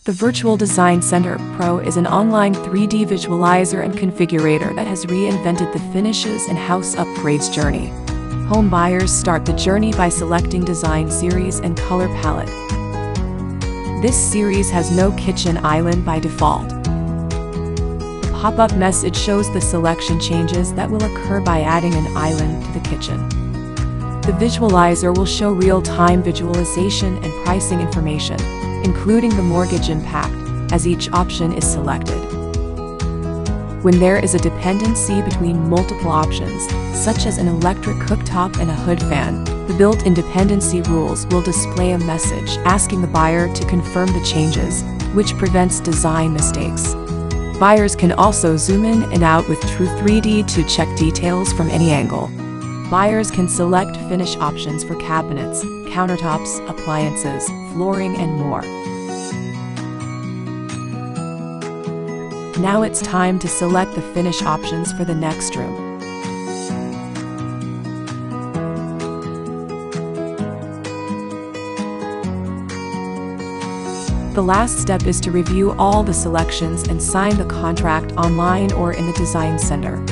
The Virtual Design Center Pro is an online 3D visualizer and configurator that has reinvented the finishes and house upgrades journey. Home buyers start the journey by selecting design series and color palette. This series has no kitchen island by default. The pop-up message shows the selection changes that will occur by adding an island to the kitchen. The visualizer will show real-time visualization and pricing information, including the mortgage impact, as each option is selected. When there is a dependency between multiple options, such as an electric cooktop and a hood fan, the built-in dependency rules will display a message asking the buyer to confirm the changes, which prevents design mistakes. Buyers can also zoom in and out with True 3D to check details from any angle. Buyers can select finish options for cabinets, countertops, appliances, flooring, and more. Now it's time to select the finish options for the next room. The last step is to review all the selections and sign the contract online or in the design center.